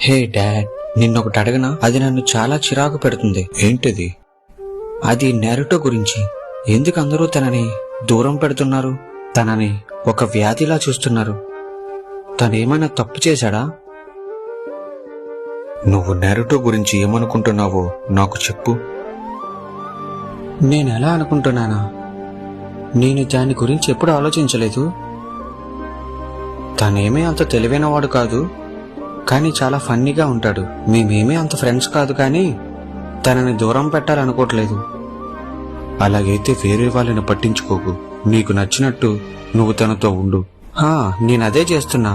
హే dad, నిన్నొకటి అడగనా? అది నన్ను చాలా చిరాకు పెడుతుంది. ఏంటిది? అది నెరుటో గురించి. ఎందుకు అందరూ తనని దూరం పెడుతున్నారు? తనని ఒక వ్యాధిలా చూస్తున్నారు. తనేమైనా తప్పు చేశాడా? నువ్వు నెరుటో గురించి ఏమనుకుంటున్నావో నాకు చెప్పు. నేనెలా అనుకుంటున్నానా? నేను దాని గురించి ఎప్పుడు ఆలోచించలేదు. తనేమీ అంత తెలివైనవాడు కాదు, కానీ చాలా ఫన్నీగా ఉంటాడు. మేమేమీ అంత ఫ్రెండ్స్ కాదు, కానీ తనని దూరం పెట్టాలనుకోవట్లేదు. అలాగైతే వేరే వాళ్ళని పట్టించుకోకు. నీకు నచ్చినట్టు నువ్వు తనతో ఉండు. నేనదే చేస్తున్నా.